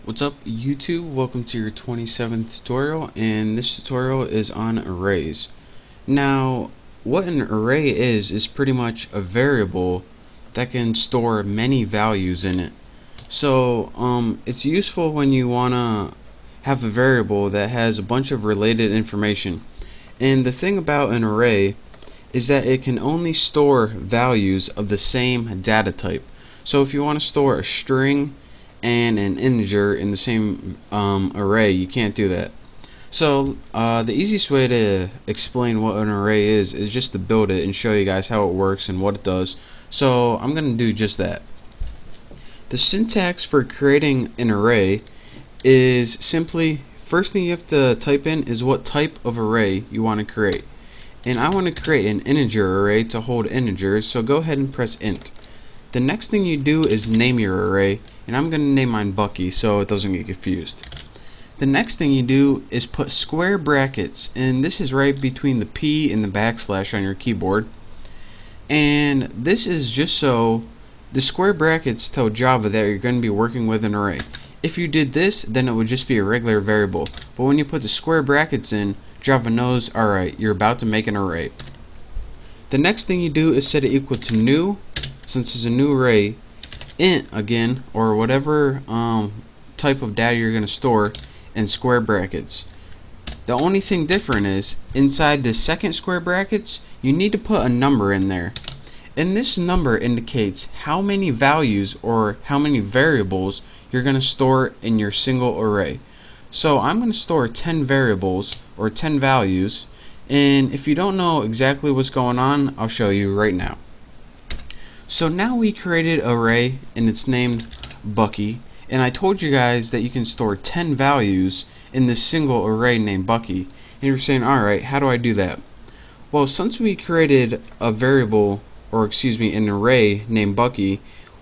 What's up YouTube? Welcome to your 27th tutorial, and this tutorial is on arrays. Now, what an array is pretty much a variable that can store many values in it. So it's useful when you want to have a variable that has a bunch of related information. And the thing about an array is that it can only store values of the same data type. So if you want to store a string and an integer in the same array, you can't do that. So the easiest way to explain what an array is just to build it and show you guys how it works and what it does. So I'm going to do just that. The syntax for creating an array is simply, first thing you have to type in is what type of array you want to create. And I want to create an integer array to hold integers, so go ahead and press int. The next thing you do is name your array, and I'm going to name mine Bucky so it doesn't get confused. The next thing you do is put square brackets, and this is right between the P and the backslash on your keyboard. And this is just so the square brackets tell Java that you're going to be working with an array. If you did this, then it would just be a regular variable. But when you put the square brackets in, Java knows, alright, you're about to make an array. The next thing you do is set it equal to new, since it's a new array, int again, or whatever type of data you're going to store, and square brackets. The only thing different is, inside the second square brackets, you need to put a number in there. And this number indicates how many values or how many variables you're going to store in your single array. So I'm going to store 10 variables or 10 values, and if you don't know exactly what's going on, I'll show you right now. So now we created an array and it's named Bucky, and I told you guys that you can store 10 values in this single array named Bucky. And you're saying, alright, how do I do that? Well, since we created a variable, or excuse me, an array named Bucky,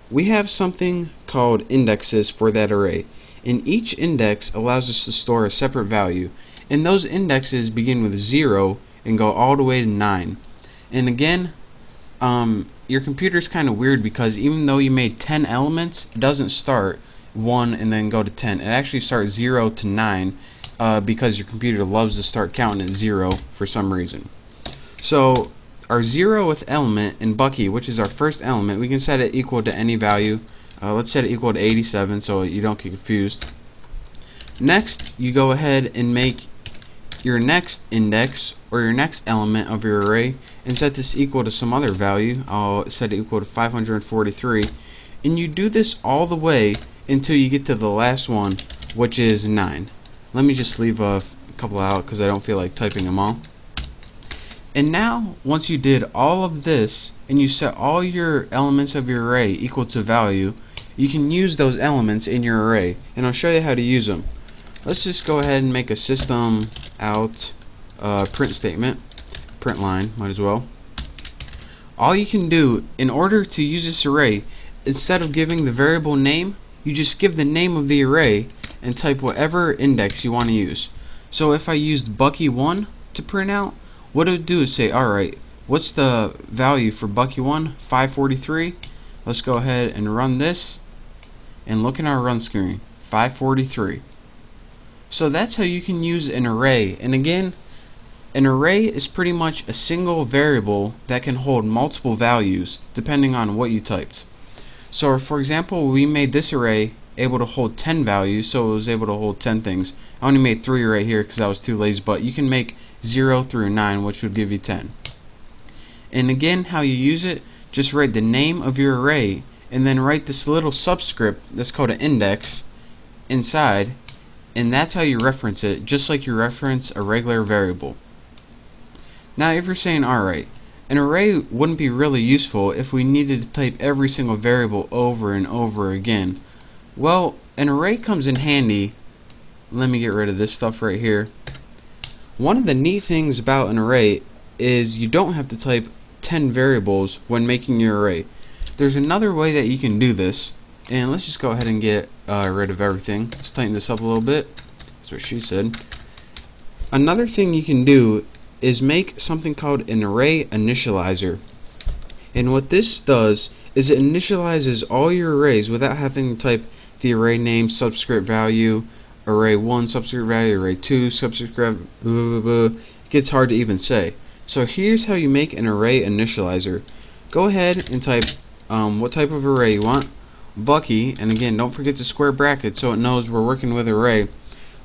we have something called indexes for that array. And each index allows us to store a separate value. And those indexes begin with 0 and go all the way to 9. And again, your computer's kind of weird because even though you made 10 elements, it doesn't start 1 and then go to 10. It actually starts 0 to 9 because your computer loves to start counting at 0 for some reason. So our 0th element in Bucky, which is our first element, we can set it equal to any value. Let's set it equal to 87 so you don't get confused. Next, you go ahead and make your next index or your next element of your array and set this equal to some other value. I'll set it equal to 543, and you do this all the way until you get to the last one, which is 9. Let me just leave a couple out because I don't feel like typing them all. And now once you did all of this and you set all your elements of your array equal to value, you can use those elements in your array, and I'll show you how to use them. Let's just go ahead and make a system out print statement, print line, might as well. All you can do in order to use this array, instead of giving the variable name, you just give the name of the array and type whatever index you want to use. So if I used Bucky1 to print out, what it would do is say, alright, what's the value for Bucky1? 543. Let's go ahead and run this, and look in our run screen, 543. So that's how you can use an array. And again, an array is pretty much a single variable that can hold multiple values depending on what you typed. So for example, we made this array able to hold 10 values, so it was able to hold 10 things. I only made 3 right here because I was too lazy, but you can make 0 through 9, which would give you 10. And again, how you use it, just write the name of your array and then write this little subscript that's called an index inside, and that's how you reference it, just like you reference a regular variable. Now if you're saying, alright, an array wouldn't be really useful if we needed to type every single variable over and over again. Well, an array comes in handy. Let me get rid of this stuff right here. One of the neat things about an array is you don't have to type 10 variables when making your array. There's another way that you can do this, and let's just go ahead and get rid of everything. Let's tighten this up a little bit. That's what she said. Another thing you can do is make something called an array initializer. And what this does is it initializes all your arrays without having to type the array name, subscript value, array 1 subscript value, array 2 subscript blah, blah, blah. It gets hard to even say. So here's how you make an array initializer. Go ahead and type what type of array you want, Bucky, and again don't forget to square bracket so it knows we're working with array.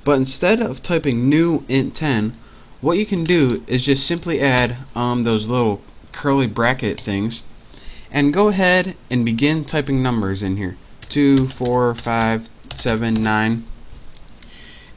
But instead of typing new int 10, what you can do is just simply add those little curly bracket things and go ahead and begin typing numbers in here. 2, 4, 5, 7, 9.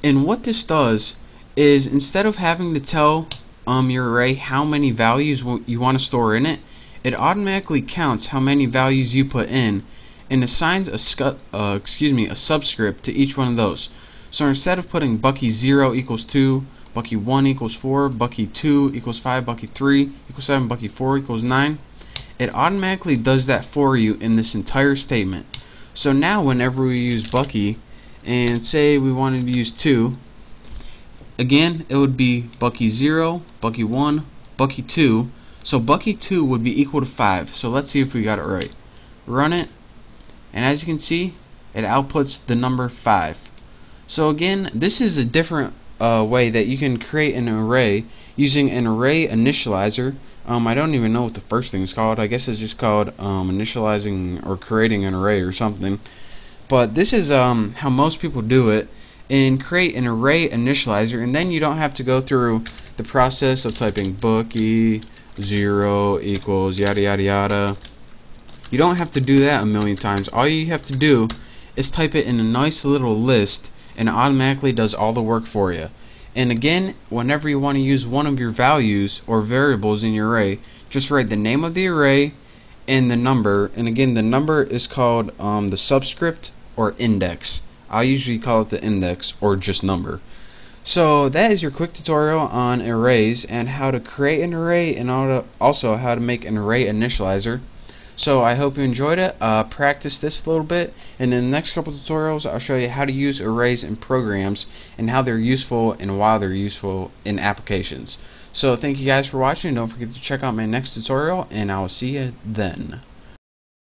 And what this does is instead of having to tell your array how many values you want to store in it, it automatically counts how many values you put in and assigns a subscript to each one of those. So instead of putting Bucky 0 equals 2, Bucky 1 equals 4, Bucky 2 equals 5, Bucky 3 equals 7, Bucky 4 equals 9, it automatically does that for you in this entire statement. So now whenever we use Bucky and say we wanted to use 2, again it would be Bucky 0, Bucky 1, Bucky 2. So Bucky 2 would be equal to 5. So let's see if we got it right. Run it, and as you can see, it outputs the number 5. So again, this is a different way that you can create an array using an array initializer. I don't even know what the first thing is called. I guess it's just called initializing or creating an array or something. But this is how most people do it, and create an array initializer, and then you don't have to go through the process of typing Bucky 0 equals yada yada yada. You don't have to do that a million times. All you have to do is type it in a nice little list, and it automatically does all the work for you. And again, whenever you want to use one of your values or variables in your array, just write the name of the array and the number. And again, the number is called the subscript or index. I usually call it the index or just number. So that is your quick tutorial on arrays and how to create an array, and also how to make an array initializer. So I hope you enjoyed it. Practice this a little bit, and in the next couple of tutorials I'll show you how to use arrays in programs and how they're useful and why they're useful in applications. So thank you guys for watching. Don't forget to check out my next tutorial, and I will see you then.